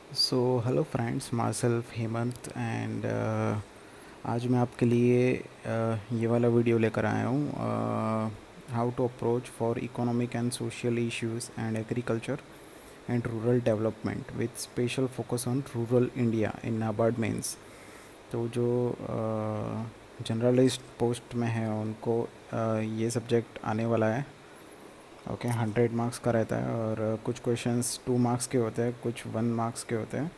So hello friends, my self Hemant and आज मैं आपके लिए ये वाला वीडियो लेकर आया हूँ, how to approach for economic and social issues and agriculture and rural development with special focus on rural India in NABARD mains. तो जो जनरलिस्ट पोस्ट में है उनको ये सब्जेक्ट आने वाला है। ओके, 100 मार्क्स का रहता है और कुछ क्वेश्चंस 2 मार्क्स के होते हैं, कुछ 1 मार्क्स के होते हैं।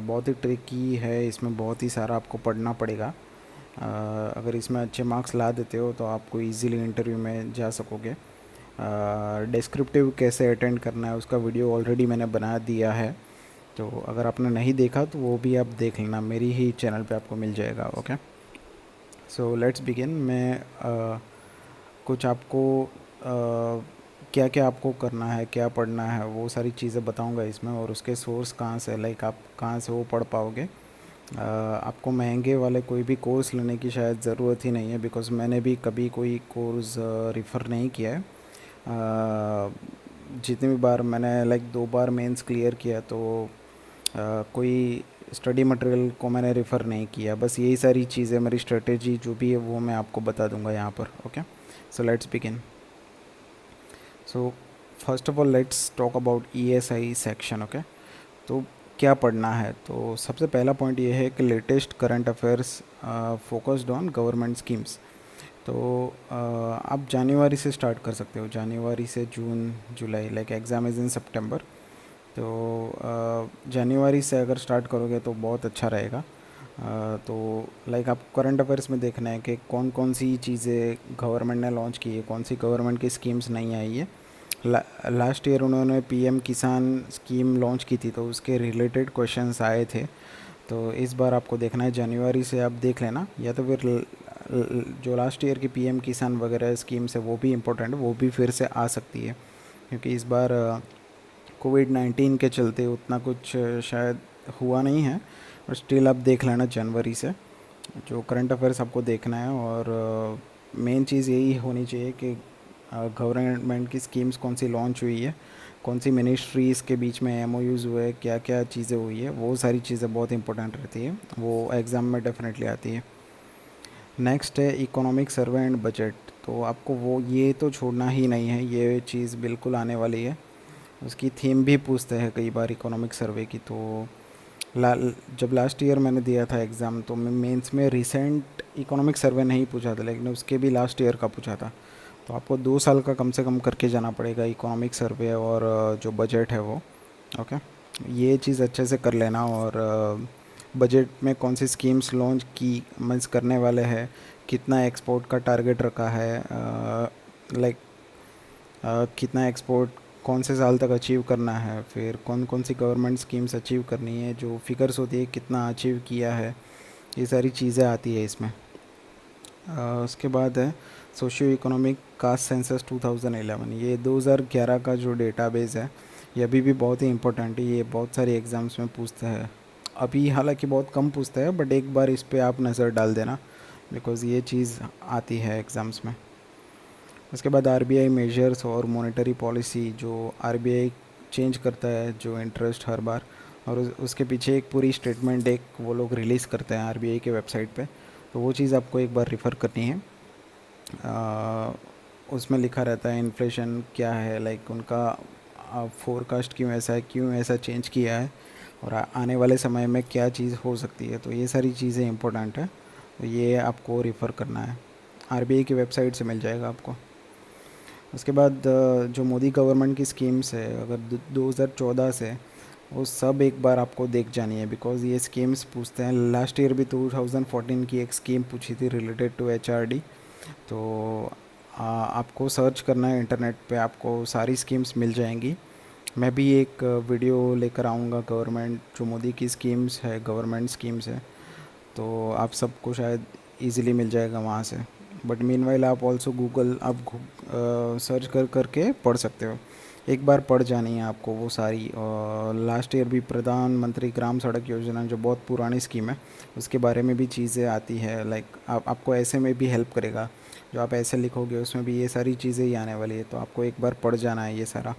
बहुत ही ट्रिकी है, इसमें बहुत ही सारा आपको पढ़ना पड़ेगा। अगर इसमें अच्छे मार्क्स ला देते हो तो आपको इजीली इंटरव्यू में जा सकोगे। डिस्क्रिप्टिव कैसे अटेंड करना है उसका वीडियो ऑलरेडी मैंने बना दिया है, तो अगर आपने नहीं देखा तो वो भी आप देख लेना, मेरी ही चैनल पे आपको मिल जाएगा। Okay, so let's begin. मैं कुछ आपको क्या क्या आपको करना है, क्या पढ़ना है, वो सारी चीज़ें बताऊंगा इसमें, और उसके सोर्स कहाँ से, लाइक आप कहाँ से वो पढ़ पाओगे। आपको महंगे वाले कोई भी कोर्स लेने की शायद ज़रूरत ही नहीं है, बिकॉज़ मैंने भी कभी कोई कोर्स रिफ़र नहीं किया है। जितनी भी बार मैंने लाइक 2 बार मेंस क्लियर किया तो कोई स्टडी मटेरियल को मैंने रेफ़र नहीं किया। बस यही सारी चीज़ें, मेरी स्ट्रेटेजी जो भी है वो मैं आपको बता दूंगा यहाँ पर। Okay, so let's begin. So first of all let's talk about ESI section. Okay, तो क्या पढ़ना है, तो सबसे पहला पॉइंट ये है कि latest current affairs focused on government schemes. तो आप जनवरी से स्टार्ट कर सकते हो, जनवरी से जून जुलाई, लाइक एग्ज़ाम इज़ इन सितंबर। तो जनवरी से अगर स्टार्ट करोगे तो बहुत अच्छा रहेगा। तो लाइक आप करंट अफेयर्स में देखना है कि कौन कौन सी चीज़ें गवर्नमेंट ने लॉन्च की है, कौन सी गवर्नमेंट की स्कीम्स नहीं आई है। लास्ट ईयर उन्होंने PM किसान स्कीम लॉन्च की थी, तो उसके रिलेटेड क्वेश्चंस आए थे। तो इस बार आपको देखना है, जनवरी से आप देख लेना, या तो फिर जो लास्ट ईयर की PM किसान वगैरह स्कीम्स है वो भी इम्पोर्टेंट है, वो भी फिर से आ सकती है, क्योंकि इस बार कोविड-19 के चलते उतना कुछ शायद हुआ नहीं है। और स्टिल आप देख लेना जनवरी से जो करंट अफेयर्स आपको देखना है। और मेन चीज़ यही होनी चाहिए कि गवर्नमेंट की स्कीम्स कौन सी लॉन्च हुई है, कौन सी मिनिस्ट्रीज़ के बीच में MOUs हुए, क्या क्या चीज़ें हुई है, वो सारी चीज़ें बहुत इंपॉर्टेंट रहती है, वो एग्ज़ाम में डेफिनेटली आती है। नेक्स्ट है इकोनॉमिक सर्वे एंड बजट। तो आपको वो ये तो छोड़ना ही नहीं है, ये चीज़ बिल्कुल आने वाली है। उसकी थीम भी पूछते हैं कई बार इकोनॉमिक सर्वे की। तो ला जब लास्ट ईयर मैंने दिया था एग्ज़ाम, तो मैं मेंस में रिसेंट इकोनॉमिक सर्वे नहीं पूछा था, लेकिन उसके भी लास्ट ईयर का पूछा था। तो आपको 2 साल का कम से कम करके जाना पड़ेगा इकोनॉमिक सर्वे और जो बजट है वो। ओके, ये चीज़ अच्छे से कर लेना। और बजट में कौन सी स्कीम्स लॉन्च की मीन्स करने वाले हैं, कितना एक्सपोर्ट का टारगेट रखा है, लाइक कितना एक्सपोर्ट कौन से साल तक अचीव करना है, फिर कौन कौन सी गवर्नमेंट स्कीम्स अचीव करनी है, जो फिगर्स होती है कितना अचीव किया है, ये सारी चीज़ें आती है इसमें। उसके बाद है सोशियो इकोनॉमिक कास्ट सेंसस 2011। ये 2011 का जो डेटाबेस है, ये अभी भी बहुत ही इम्पोर्टेंट है, ये बहुत सारे एग्ज़ाम्स में पूछता है। अभी हालांकि बहुत कम पूछता है, बट एक बार इस पे आप नज़र डाल देना, बिकॉज़ ये चीज़ आती है एग्ज़ाम्स में। उसके बाद RBI मेजर्स और मॉनेटरी पॉलिसी, जो RBI चेंज करता है जो इंटरेस्ट हर बार, और उसके पीछे एक पूरी स्टेटमेंट एक वो लोग रिलीज़ करते हैं RBI के वेबसाइट पे। तो वो चीज़ आपको एक बार रेफ़र करनी है। आ, उसमें लिखा रहता है इन्फ्लेशन क्या है, लाइक उनका फोरकास्ट क्यों ऐसा है, क्यों ऐसा चेंज किया है, और आने वाले समय में क्या चीज़ हो सकती है। तो ये सारी चीज़ें इंपॉर्टेंट है, तो ये आपको रेफ़र करना है, RBI की वेबसाइट से मिल जाएगा आपको। उसके बाद जो मोदी गवर्नमेंट की स्कीम्स है, अगर 2014 से, वो सब एक बार आपको देख जानी है, बिकॉज़ ये स्कीम्स पूछते हैं। लास्ट ईयर भी 2014 की एक स्कीम पूछी थी रिलेटेड टू HRD। तो आपको सर्च करना है इंटरनेट पे, आपको सारी स्कीम्स मिल जाएंगी। मैं भी एक वीडियो लेकर आऊँगा, गवर्नमेंट जो मोदी की स्कीम्स है, गवर्नमेंट स्कीम्स है, तो आप सबको शायद इजीली मिल जाएगा वहाँ से। बट मीनवाइल आप ऑल्सो गूगल आप सर्च कर करके पढ़ सकते हो। एक बार पढ़ जानी है आपको वो सारी। लास्ट ईयर भी प्रधानमंत्री ग्राम सड़क योजना, जो बहुत पुरानी स्कीम है, उसके बारे में भी चीज़ें आती है। लाइक आपको ऐसे में भी हेल्प करेगा, जो आप ऐसे लिखोगे उसमें भी ये सारी चीज़ें ही आने वाली है, तो आपको एक बार पढ़ जाना है ये सारा।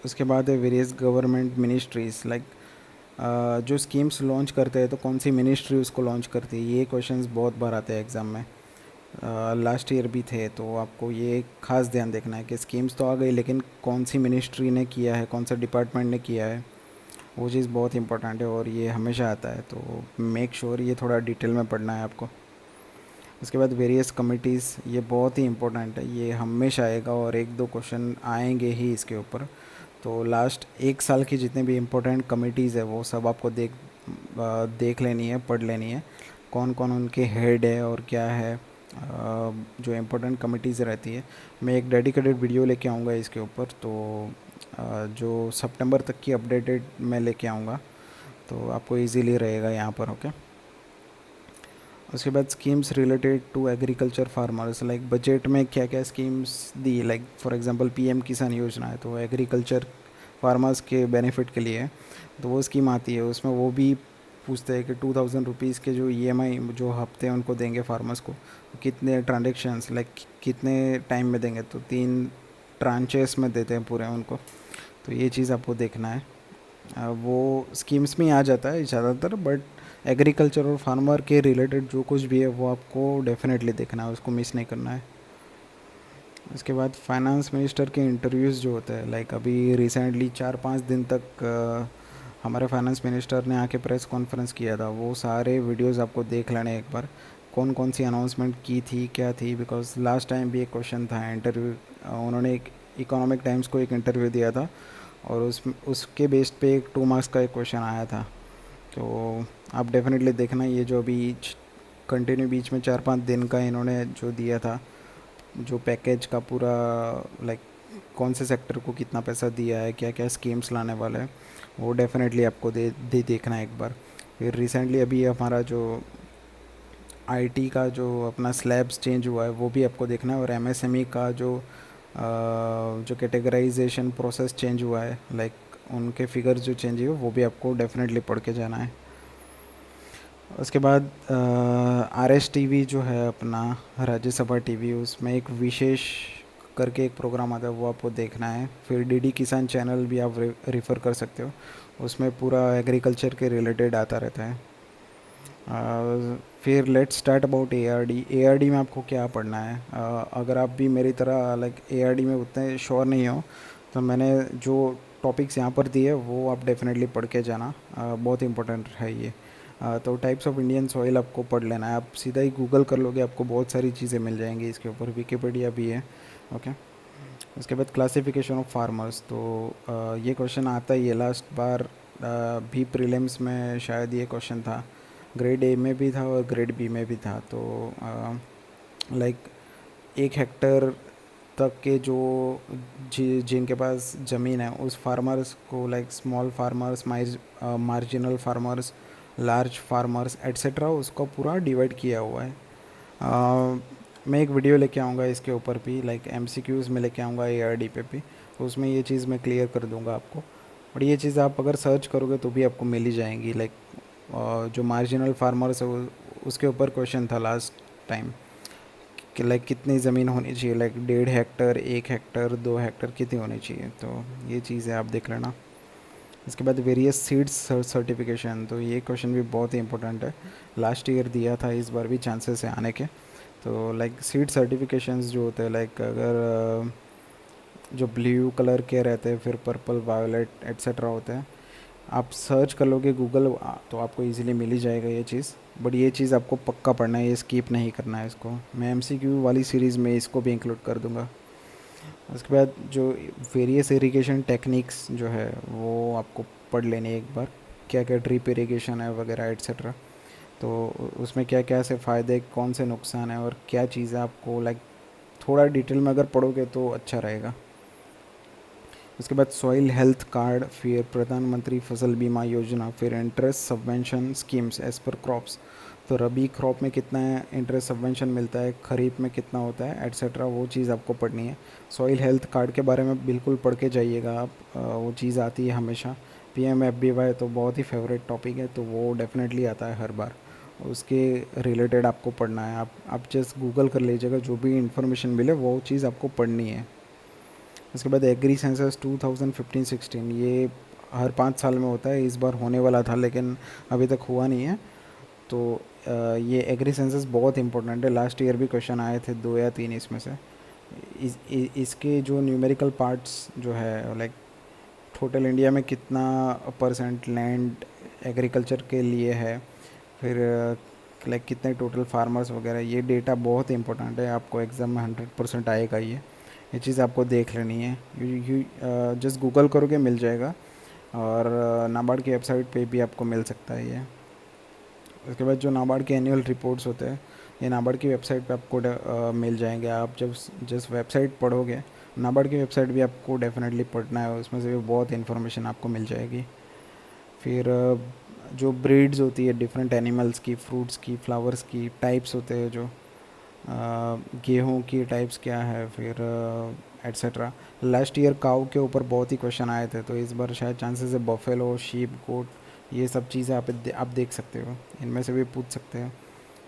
उसके बाद है वेरियस गवर्नमेंट मिनिस्ट्रीज़, लाइक जो स्कीम्स लॉन्च करते हैं तो कौन सी मिनिस्ट्री उसको लॉन्च करती है, ये क्वेश्चंस बहुत बार आते हैं एग्ज़ाम में। लास्ट ईयर भी थे, तो आपको ये खास ध्यान देखना है कि स्कीम्स तो आ गई लेकिन कौन सी मिनिस्ट्री ने किया है, कौन सा डिपार्टमेंट ने किया है, वो चीज़ बहुत इंपॉर्टेंट है और ये हमेशा आता है, तो मेक श्योर ये थोड़ा डिटेल में पढ़ना है आपको। उसके बाद वेरियस कमिटीज़, ये बहुत ही इंपॉर्टेंट है, ये हमेशा आएगा और एक दो क्वेश्चन आएंगे ही इसके ऊपर। तो लास्ट एक साल की जितने भी इम्पोर्टेंट कमिटीज़ है वो सब आपको देख लेनी है, पढ़ लेनी है, कौन कौन उनके हेड है और क्या है, जो इम्पोर्टेंट कमिटीज़ रहती है। मैं एक डेडिकेटेड वीडियो लेके आऊँगा इसके ऊपर, तो जो सितंबर तक की अपडेटेड मैं लेके आऊँगा, तो आपको इजीली रहेगा यहाँ पर। ओके। उसके बाद schemes related to agriculture farmers, like budget में क्या क्या स्कीम्स दी, like for example PM Kisan Yojana है तो एग्रीकल्चर फार्मर्स के बेनिफिट के लिए, तो वो स्कीम आती है, उसमें वो भी पूछते हैं कि 2000 रुपीज़ के जो ईएमआई जो हफ्ते उनको देंगे फार्मर्स को, कितने ट्रांजेक्शन्स, लाइक कितने टाइम में देंगे, तो 3 ट्रांचेस में देते हैं पूरे उनको, तो ये चीज़ आपको देखना है। वो स्कीम्स में ही आ जाता है ज़्यादातर, बट एग्रीकल्चर और फार्मर के रिलेटेड जो कुछ भी है वो आपको डेफिनेटली देखना है, उसको मिस नहीं करना है। उसके बाद फाइनेंस मिनिस्टर के इंटरव्यूज़ जो होते हैं, लाइक अभी रिसेंटली 4-5 दिन तक हमारे फाइनेंस मिनिस्टर ने आके प्रेस कॉन्फ्रेंस किया था, वो सारे वीडियोस आपको देख लेने एक बार, कौन कौन सी अनाउंसमेंट की थी, क्या थी, बिकॉज लास्ट टाइम भी एक क्वेश्चन था इंटरव्यू, उन्होंने एक इकोनॉमिक टाइम्स को एक इंटरव्यू दिया था और उसके बेस्ड पे एक 2 मार्क्स का एक क्वेश्चन आया था। तो आप डेफिनेटली देखना, ये जो अभी कंटिन्यू बीच में 4-5 दिन का इन्होंने जो दिया था, जो पैकेज का पूरा, लाइक कौन से सेक्टर को कितना पैसा दिया है, क्या क्या स्कीम्स लाने वाले हैं, वो डेफिनेटली आपको देखना है एक बार। फिर रिसेंटली अभी हमारा जो आईटी का जो अपना स्लैब्स चेंज हुआ है वो भी आपको देखना है, और एमएसएमई का जो कैटेगराइजेशन प्रोसेस चेंज हुआ है, लाइक उनके फिगर्स जो चेंज हुए वो भी आपको डेफिनेटली पढ़ के जाना है। उसके बाद आर एस टीवी जो है अपना राज्यसभा टीवी, उसमें एक विशेष करके एक प्रोग्राम आता है, वो आपको देखना है। फिर डीडी किसान चैनल भी आप रेफ़र कर सकते हो, उसमें पूरा एग्रीकल्चर के रिलेटेड आता रहता है। फिर let's start about ARD. ARD में आपको क्या पढ़ना है, अगर आप भी मेरी तरह लाइक एआरडी में उतने श्योर नहीं हो, तो मैंने जो टॉपिक्स यहाँ पर दिए वो आप डेफिनेटली पढ़ के जाना, बहुत इंपॉर्टेंट है ये। तो टाइप्स ऑफ इंडियन सॉइल आपको पढ़ लेना है, आप सीधा ही गूगल कर लोगे, आपको बहुत सारी चीज़ें मिल जाएंगी इसके ऊपर, विकिपीडिया भी है। ओके। उसके बाद क्लासिफिकेशन ऑफ फार्मर्स, तो ये क्वेश्चन आता ही है, लास्ट बार भी प्रीलिम्स में शायद ये क्वेश्चन था, ग्रेड ए में भी था और ग्रेड बी में भी था। तो लाइक 1 हेक्टर तक के जो जिनके पास ज़मीन है उस फार्मर्स को, like small farmers, marginal farmers, large farmers etcetera, उसको पूरा डिवाइड किया हुआ है। मैं एक वीडियो लेके आऊँगा इसके ऊपर भी, लाइक एमसीक्यूज़ में लेके आऊँगा एआरडी पे भी, तो उसमें ये चीज़ मैं क्लियर कर दूँगा आपको। बट ये चीज़ आप अगर सर्च करोगे तो भी आपको मिल ही जाएंगी, लाइक जो मार्जिनल फार्मर्स है उसके ऊपर क्वेश्चन था लास्ट टाइम कि लाइक कितनी ज़मीन होनी चाहिए, लाइक 1.5 हेक्टर, 1 हेक्टर, 2 हेक्टर कितनी होनी चाहिए, तो ये चीज़ है, आप देख लेना। इसके बाद वेरियस सीड्स सर्टिफिकेशन, तो ये क्वेश्चन भी बहुत ही इंपॉर्टेंट है, लास्ट ईयर दिया था, इस बार भी चांसेस है आने के। तो लाइक सीड सर्टिफिकेशंस जो होते हैं, लाइक अगर जो ब्लू कलर के रहते हैं, फिर पर्पल, वायोलेट एट्सेट्रा होते हैं, आप सर्च कर लोगे गूगल तो आपको इजीली मिल ही जाएगा ये चीज़। बट ये चीज़ आपको पक्का पढ़ना है, ये स्किप नहीं करना है इसको, मैं एमसीक्यू वाली सीरीज़ में इसको भी इंक्लूड कर दूंगा। उसके बाद जो वेरियस इरिगेशन टेक्निक्स जो है वो आपको पढ़ लेनी है एक बार, क्या क्या ड्रिप इरिगेशन है वगैरह एट्सेट्रा, तो उसमें क्या क्या से फ़ायदे, कौन से नुकसान है और क्या चीज़ें आपको लाइक थोड़ा डिटेल में अगर पढ़ोगे तो अच्छा रहेगा। उसके बाद सॉइल हेल्थ कार्ड, फिर प्रधानमंत्री फसल बीमा योजना, फिर interest subvention schemes as per crops, तो रबी क्रॉप में कितना इंटरेस्ट सबवेंशन मिलता है, खरीफ में कितना होता है एट्सेट्रा, वो चीज़ आपको पढ़नी है। सॉइल हेल्थ कार्ड के बारे में बिल्कुल पढ़ के जाइएगा आप, वो चीज़ आती है हमेशा। पीएमएफबीवाई तो बहुत ही फेवरेट टॉपिक है, तो वो डेफिनेटली आता है हर बार, उसके रिलेटेड आपको पढ़ना है। आप जस्ट गूगल कर लीजिएगा, जो भी इंफॉर्मेशन मिले वो चीज़ आपको पढ़नी है। उसके बाद एग्री सेंसस 2015-16, ये हर 5 साल में होता है, इस बार होने वाला था लेकिन अभी तक हुआ नहीं है। तो ये एग्री सेंसस बहुत इंपॉर्टेंट है, लास्ट ईयर भी क्वेश्चन आए थे 2 या 3 इसमें से। इसके जो न्यूमेरिकल पार्ट्स जो है, लाइक टोटल इंडिया में कितना परसेंट लैंड एग्रीकल्चर के लिए है, फिर लाइक कितने टोटल फार्मर्स वगैरह, ये डेटा बहुत इंपॉर्टेंट है, आपको एग्ज़ाम में 100% आएगा ये चीज़ आपको देख लेनी है। यू जस्ट गूगल करोगे मिल जाएगा, और नाबार्ड की वेबसाइट पे भी आपको मिल सकता है ये। उसके बाद जो नाबार्ड के एनुअल रिपोर्ट्स होते हैं, ये नाबार्ड की वेबसाइट पे आपको मिल जाएंगे। आप जब जिस वेबसाइट पढ़ोगे, नाबार्ड की वेबसाइट भी आपको डेफिनेटली पढ़ना है, उसमें से भी बहुत इन्फॉर्मेशन आपको मिल जाएगी। फिर जो ब्रीड्स होती है डिफरेंट एनिमल्स की, फ्रूट्स की, फ्लावर्स की, टाइप्स होते हैं जो गेहूं की टाइप्स क्या है, फिर एट्सेट्रा। लास्ट ईयर काऊ के ऊपर बहुत ही क्वेश्चन आए थे, तो इस बार शायद चांसेस है बफेलो, शीप, गोट, ये सब चीज़ें आप देख सकते हो, इनमें से भी पूछ सकते हैं।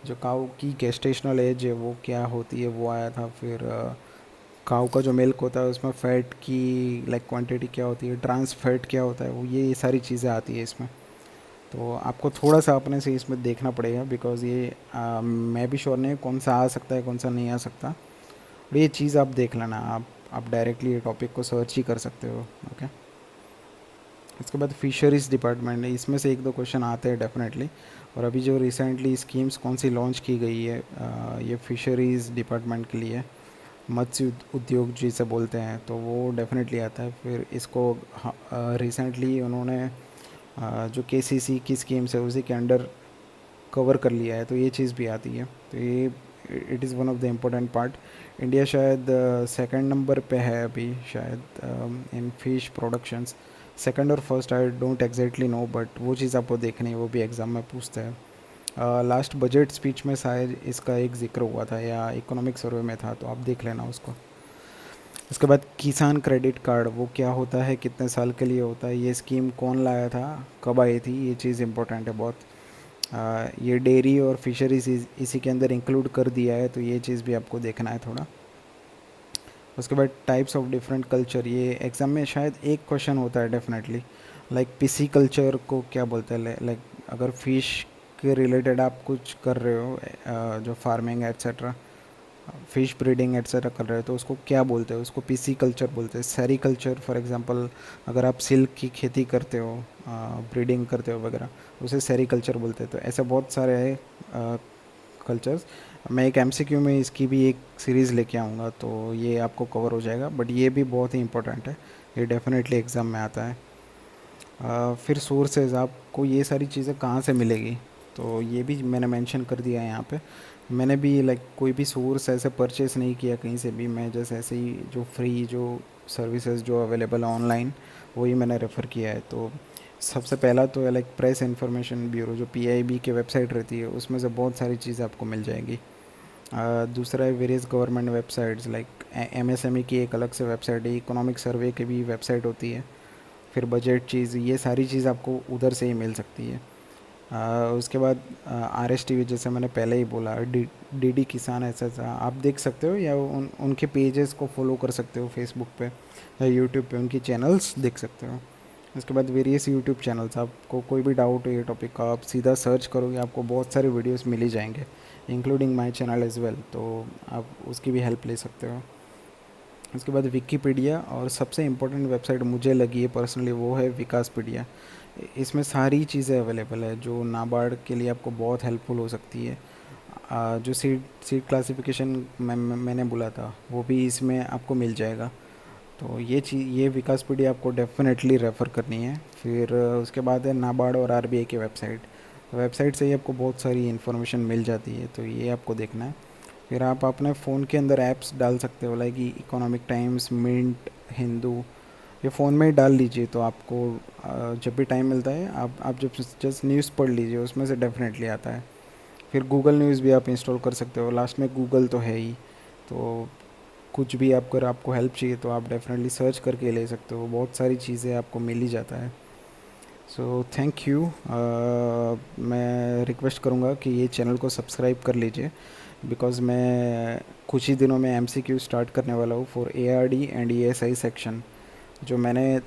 जो काऊ की गेस्टेशनल एज है वो क्या होती है, वो आया था। फिर काऊ का जो मिल्क होता है उसमें फ़ैट की लाइक क्वांटिटी क्या होती है, ट्रांस फैट क्या होता है, वो ये सारी चीज़ें आती है इसमें। तो आपको थोड़ा सा अपने से इसमें देखना पड़ेगा, बिकॉज़ ये मैं भी श्योर नहीं कौन सा आ सकता है कौन सा नहीं आ सकता, और ये चीज़ आप देख लेना। आप डायरेक्टली ये टॉपिक को सर्च ही कर सकते हो। ओके। इसके बाद फिशरीज़ डिपार्टमेंट है, इसमें से 1-2 क्वेश्चन आते हैं डेफिनेटली। और अभी जो रिसेंटली स्कीम्स कौन सी लॉन्च की गई है, ये फिशरीज़ डिपार्टमेंट के लिए, मत्स्य उद्योग जिसे बोलते हैं, तो वो डेफिनेटली आता है। फिर इसको रिसेंटली उन्होंने जो केसीसी की स्कीम्स है उसी के अंडर कवर कर लिया है, तो ये चीज़ भी आती है। तो ये it is one of the important part. India शायद सेकंड नंबर पे है अभी शायद इन फिश प्रोडक्शंस, सेकंड और first I don't exactly know, but वो चीज़ आपको देखनी है, वो भी एग्ज़ाम में पूछते हैं। लास्ट बजट स्पीच में शायद इसका एक जिक्र हुआ था, या इकोनॉमिक सर्वे में था, तो आप देख लेना उसको। उसके बाद किसान क्रेडिट कार्ड, वो क्या होता है, कितने साल के लिए होता है, ये स्कीम कौन लाया था, कब आई थी, ये चीज़ इंपॉर्टेंट है बहुत। ये डेयरी और फिशरीज इसी के अंदर इंक्लूड कर दिया है, तो ये चीज़ भी आपको देखना है थोड़ा। उसके बाद टाइप्स ऑफ डिफरेंट कल्चर, ये एग्ज़ाम में शायद एक क्वेश्चन होता है डेफिनेटली, लाइक पिसी कल्चर को क्या बोलते हैं। लाइक अगर फिश के रिलेटेड आप कुछ कर रहे हो, जो farming etcetera, fish breeding etcetera कर रहे हो, तो उसको क्या बोलते हैं, उसको पीसी कल्चर बोलते हैं। सेरी कल्चर फॉर एग्जांपल, अगर आप सिल्क की खेती करते हो, ब्रीडिंग करते हो वगैरह, उसे सेरी कल्चर बोलते हैं। तो ऐसे बहुत सारे हैं कल्चर्स। मैं एक एमसीक्यू में इसकी भी एक सीरीज़ लेके आऊँगा, तो ये आपको कवर हो जाएगा, बट ये भी बहुत ही इंपॉर्टेंट है, ये डेफिनेटली एग्ज़ाम में आता है। फिर सोर्सेज, आपको ये सारी चीज़ें कहाँ से मिलेगी, तो ये भी मैंने मेंशन कर दिया है यहाँ पे। मैंने भी लाइक कोई भी सोर्स ऐसे परचेस नहीं किया कहीं से भी, मैं जैसे ऐसे ही जो फ्री जो सर्विसेज जो अवेलेबल है ऑनलाइन, वही मैंने रेफ़र किया है। तो सबसे पहला तो है लाइक प्रेस इन्फॉर्मेशन ब्यूरो, जो पीआईबी की वेबसाइट रहती है, उसमें से बहुत सारी चीज़ें आपको मिल जाएगी। दूसरा है various government websites, like MSME की एक अलग से वेबसाइट है, इकोनॉमिक सर्वे की भी वेबसाइट होती है, फिर बजट चीज़, ये सारी चीज़ आपको उधर से ही मिल सकती है। उसके बाद आरएसटीवी, जैसे मैंने पहले ही बोला, डीडी किसान, ऐसा ऐसा आप देख सकते हो, या उनके पेजेस को फॉलो कर सकते हो फेसबुक पे या यूट्यूब पे, उनकी चैनल्स देख सकते हो। उसके बाद वेरियस यूट्यूब चैनल्स, आपको कोई भी डाउट हो ये टॉपिक का, आप सीधा सर्च करोगे, आपको बहुत सारे वीडियोस मिल ही जाएंगे, including my channel as well, तो आप उसकी भी हेल्प ले सकते हो। उसके बाद विकीपीडिया, और सबसे इम्पोर्टेंट वेबसाइट मुझे लगी है पर्सनली, वो है विकासपीडिया। इसमें सारी चीज़ें अवेलेबल है जो नाबार्ड के लिए आपको बहुत हेल्पफुल हो सकती है। जो सीट क्लासिफिकेशन मैंने बोला था, वो भी इसमें आपको मिल जाएगा। तो ये विकासपीडिया आपको डेफिनेटली रेफ़र करनी है। फिर उसके बाद है नाबार्ड और आरबीआई की वेबसाइट, तो वेबसाइट से ही आपको बहुत सारी इन्फॉर्मेशन मिल जाती है, तो ये आपको देखना है। फिर आप अपने फ़ोन के अंदर ऐप्स डाल सकते हो, like Economic Times, Mint, Hindu, ये फ़ोन में ही डाल लीजिए, तो आपको जब भी टाइम मिलता है आप जब जस्ट न्यूज़ पढ़ लीजिए, उसमें से डेफिनेटली आता है। फिर गूगल न्यूज़ भी आप इंस्टॉल कर सकते हो, लास्ट में गूगल तो है ही। तो कुछ भी अगर आपको हेल्प चाहिए तो आप डेफिनेटली सर्च करके ले सकते हो, बहुत सारी चीज़ें आपको मिल ही जाता है। So thank you. मैं रिक्वेस्ट करूँगा कि ये चैनल को सब्सक्राइब कर लीजिए, बिकॉज़ मैं कुछ ही दिनों में एमसीक्यू स्टार्ट करने वाला हूँ for ARD and ESI section, जो मैंने